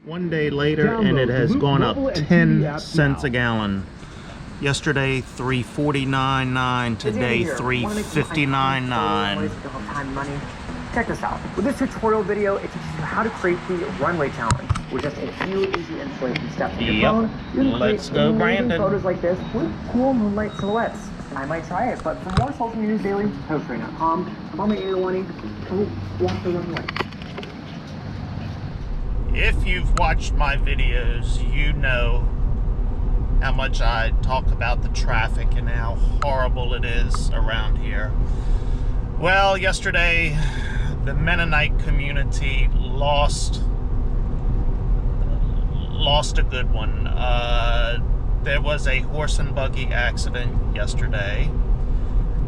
One day later, and it has gone up 10 cents a gallon. Yesterday, $3.49.9. Today, $3.59.9. Check this out. With this tutorial video, it teaches you how to create the runway challenge with just a few easy installation steps. Let's go, Brandon. Photos like this with cool moonlight silhouettes. I might try it, but for more social media news daily, posttrain.com. Call me 801 walk the runway. If you've watched my videos, you know how much I talk about the traffic and how horrible it is around here. Well, yesterday, the Mennonite community lost a good one. There was a horse and buggy accident yesterday.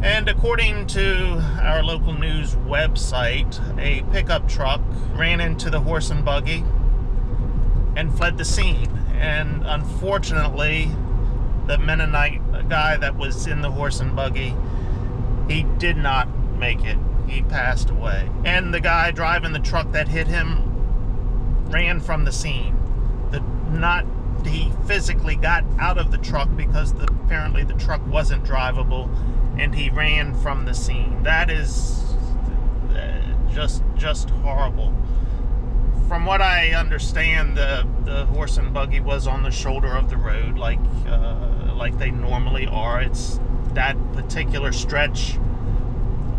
And according to our local news website, a pickup truck ran into the horse and buggy and fled the scene. And unfortunately, the Mennonite guy that was in the horse and buggy, he did not make it. He passed away. And the guy driving the truck that hit him ran from the scene. He physically got out of the truck because apparently the truck wasn't drivable, and he ran from the scene. That is just horrible. From what I understand, the horse and buggy was on the shoulder of the road like they normally are. It's that particular stretch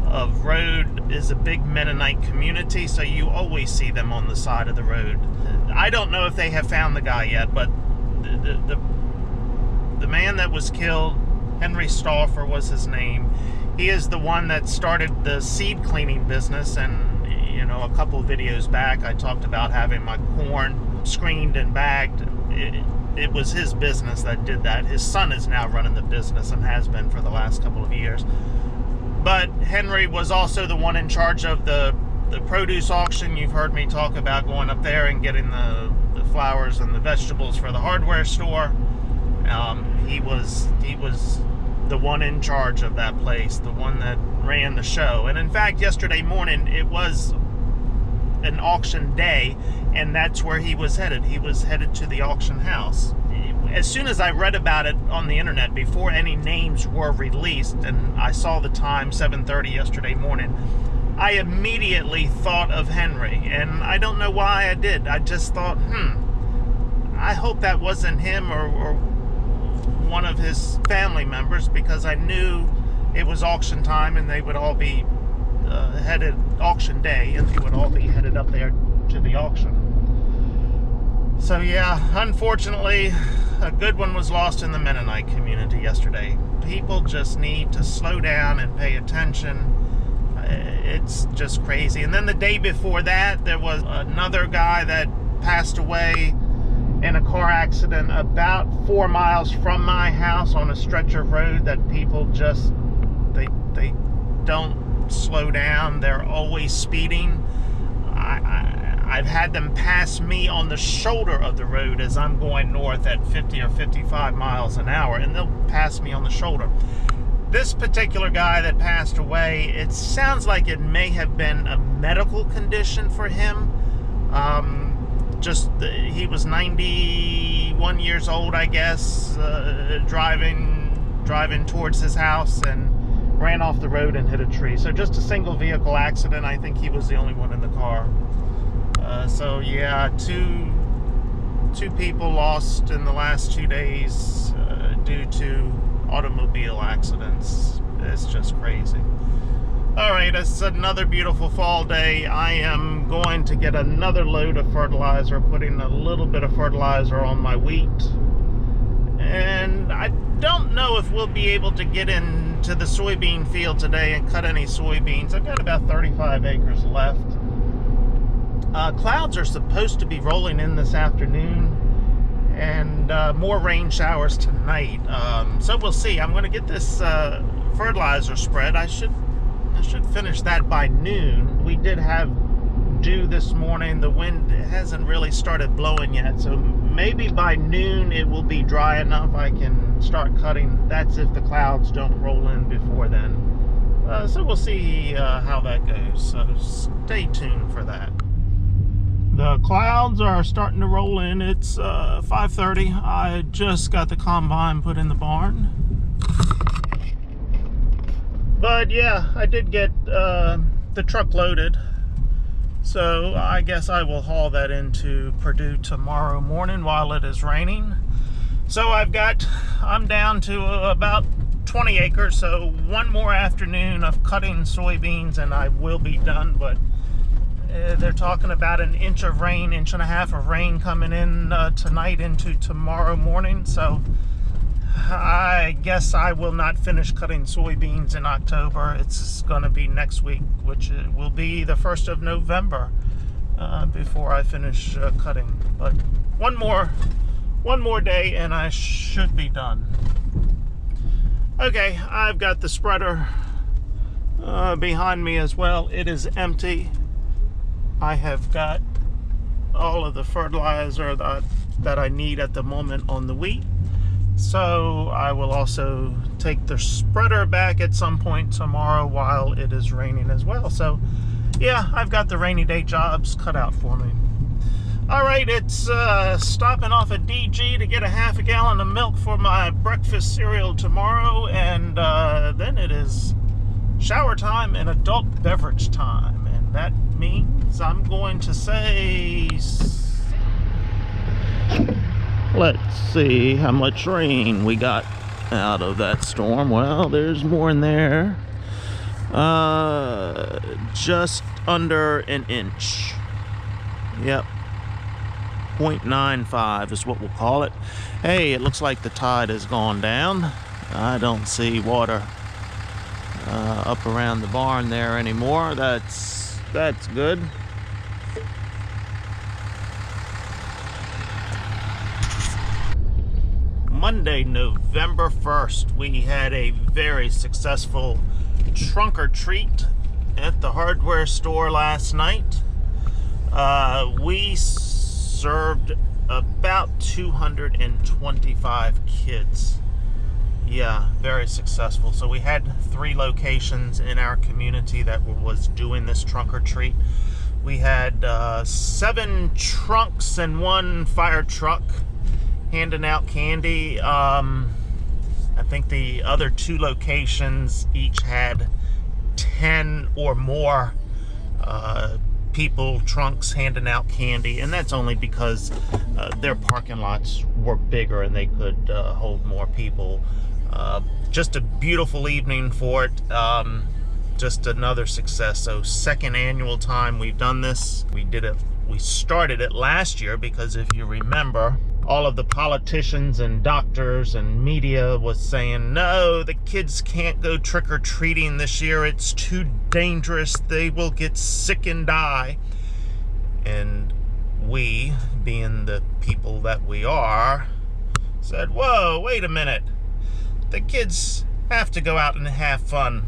of road is a big Mennonite community, so you always see them on the side of the road. I don't know if they have found the guy yet, but the man that was killed, Henry Stauffer was his name. He is the one that started the seed cleaning business, and you know, a couple of videos back I talked about having my corn screened and bagged. It was his business that did that. His son is now running the business and has been for the last couple of years. But Henry was also the one in charge of the produce auction. You've heard me talk about going up there and getting the flowers and the vegetables for the hardware store. He was the one in charge of that place, the one that ran the show. And in fact, yesterday morning, it was an auction day, and that's where he was headed. He was headed to the auction house. As soon as I read about it on the internet, before any names were released, and I saw the time, 7:30 yesterday morning, I immediately thought of Henry, and I don't know why I did. I just thought, I hope that wasn't him or one of his family members, because I knew it was auction time and they would all be headed auction day, and they would all be headed up there to the auction. So yeah, unfortunately, a good one was lost in the Mennonite community yesterday. People just need to slow down and pay attention. It's just crazy. And then the day before that, there was another guy that passed away in a car accident about 4 miles from my house on a stretch of road that people just, they don't slow down. They're always speeding. I've had them pass me on the shoulder of the road as I'm going north at 50 or 55 miles an hour, and they'll pass me on the shoulder. This particular guy that passed away, it sounds like it may have been a medical condition for him. He was 91 years old, I guess, driving towards his house and ran off the road and hit a tree. So just a single vehicle accident. I think he was the only one in the car. So yeah, two people lost in the last 2 days due to automobile accidents. It's just crazy. Alright, it's another beautiful fall day. I am going to get another load of fertilizer, putting a little bit of fertilizer on my wheat. And I don't know if we'll be able to get into the soybean field today and cut any soybeans. I've got about 35 acres left. Clouds are supposed to be rolling in this afternoon, and more rain showers tonight. So we'll see. I'm going to get this fertilizer spread. I should finish that by noon. We did have dew this morning. The wind hasn't really started blowing yet, so maybe by noon it will be dry enough I can start cutting. That's if the clouds don't roll in before then. So we'll see how that goes. So stay tuned for that. The clouds are starting to roll in. It's 5:30. I just got the combine put in the barn. But yeah, I did get the truck loaded. So I guess I will haul that into Purdue tomorrow morning while it is raining. So I'm down to about 20 acres. So one more afternoon of cutting soybeans and I will be done. But they're talking about an inch of rain, inch and a half of rain coming in tonight into tomorrow morning. So I guess I will not finish cutting soybeans in October. It's going to be next week, which will be the 1st of November before I finish cutting. But one more day and I should be done. Okay, I've got the spreader behind me as well. It is empty. I have got all of the fertilizer that I need at the moment on the wheat. So I will also take the spreader back at some point tomorrow while it is raining as well. So yeah, I've got the rainy day jobs cut out for me. All right, it's stopping off at DG to get a half a gallon of milk for my breakfast cereal tomorrow, and then it is shower time and adult beverage time, and that means I'm going to say, let's see how much rain we got out of that storm. Well, there's more in there. Just under an inch. Yep. 0.95 is what we'll call it. Hey, it looks like the tide has gone down. I don't see water up around the barn there anymore. That's good. Monday, November 1st, we had a very successful trunk or treat at the hardware store last night. We served about 225 kids. Yeah, very successful. So we had 3 locations in our community that was doing this trunk or treat. We had 7 trunks and 1 fire truck handing out candy. I think the other 2 locations each had 10 or more people, trunks handing out candy, and that's only because their parking lots were bigger and they could hold more people. Just a beautiful evening for it. Just another success. So 2nd annual time we've done this. We started it last year because if you remember, all of the politicians and doctors and media was saying, no, the kids can't go trick-or-treating this year. It's too dangerous. They will get sick and die. And we, being the people that we are, said, whoa, wait a minute. The kids have to go out and have fun.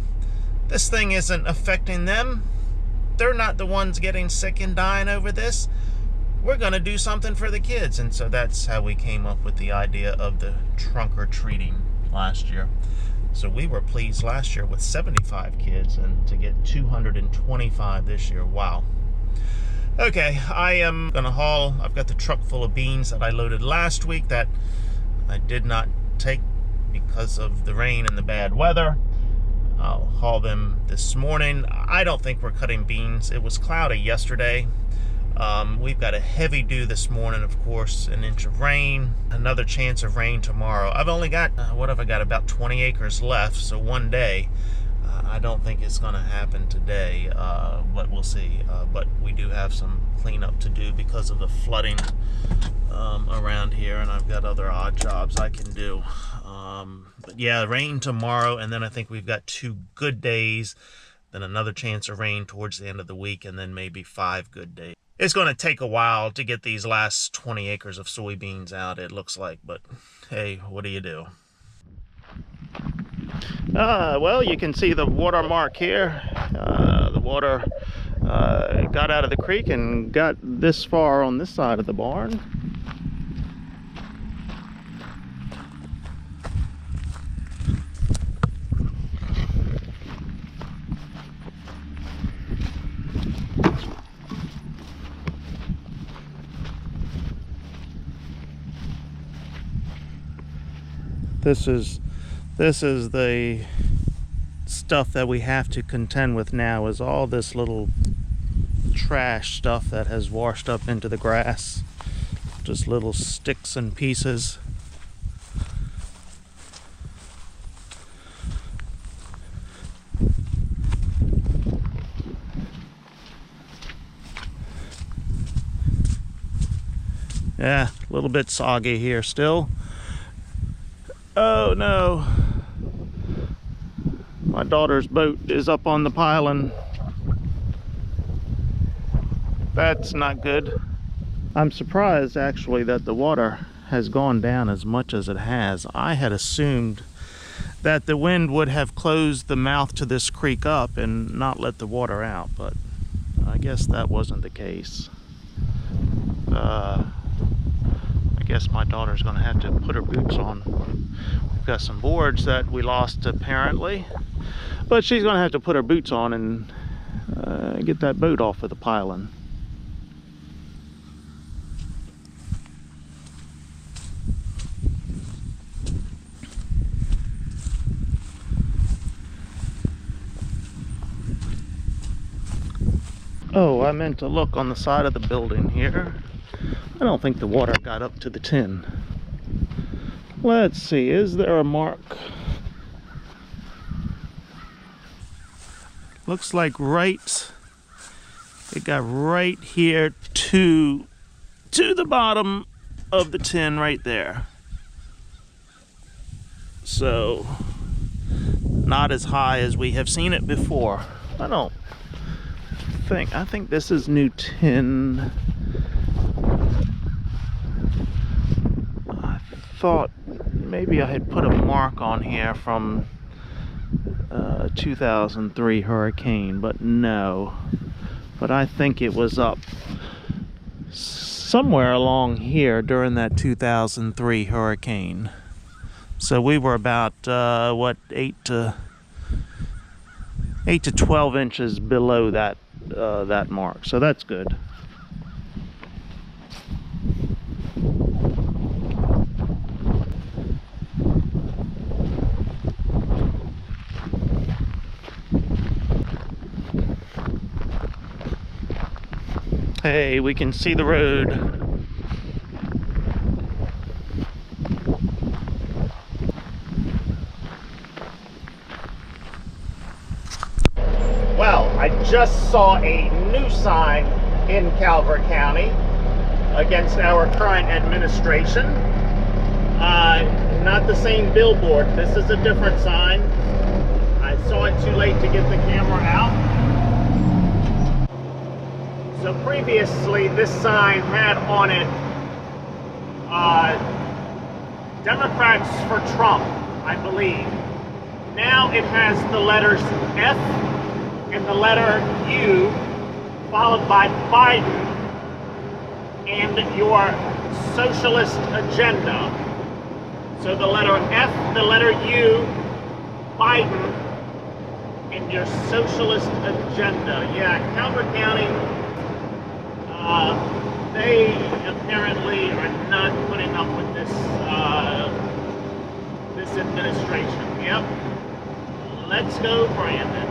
This thing isn't affecting them. They're not the ones getting sick and dying over this. We're going to do something for the kids. And so that's how we came up with the idea of the trunk or treating last year. So we were pleased last year with 75 kids, and to get 225 this year. Wow. Okay, I am going to haul. I've got the truck full of beans that I loaded last week that I did not take because of the rain and the bad weather. I'll haul them this morning. I don't think we're cutting beans. It was cloudy yesterday. We've got a heavy dew this morning, of course, an inch of rain, another chance of rain tomorrow. I've only got, what have I got, about 20 acres left, so one day. I don't think it's going to happen today, but we'll see. But we do have some cleanup to do because of the flooding around here, and I've got other odd jobs I can do. But yeah, rain tomorrow, and then I think we've got 2 good days, then another chance of rain towards the end of the week, and then maybe 5 good days. It's going to take a while to get these last 20 acres of soybeans out, it looks like, but hey, what do you do? Well, you can see the watermark here. The water got out of the creek and got this far on this side of the barn. This is the stuff that we have to contend with now, is all this little trash stuff that has washed up into the grass. Just little sticks and pieces. Yeah, a little bit soggy here still. Oh no. My daughter's boat is up on the pylon. That's not good. I'm surprised actually that the water has gone down as much as it has. I had assumed that the wind would have closed the mouth to this creek up and not let the water out, but I guess that wasn't the case. I guess my daughter's gonna have to put her boots on. We've got some boards that we lost apparently, but she's gonna have to put her boots on and get that boat off of the pylon. Oh, I meant to look on the side of the building here. I don't think the water got up to the tin. Let's see, is there a mark? Looks like it got right here to the bottom of the tin right there. So, not as high as we have seen it before. I think this is new tin. I thought maybe I had put a mark on here from 2003 hurricane, but no. But I think it was up somewhere along here during that 2003 hurricane. So we were about 8 to 12 inches below that mark. So that's good. Hey, we can see the road. Well, I just saw a new sign in Calvert County against our current administration. Not the same billboard. This is a different sign. I saw it too late to get the camera out. So previously, this sign had on it Democrats for Trump, I believe. Now it has the letters F and the letter U, followed by Biden and your socialist agenda. So the letter F, the letter U, Biden, and your socialist agenda. Yeah, Calvert County, they apparently are not putting up with this this administration. Yep. Let's go, Brandon.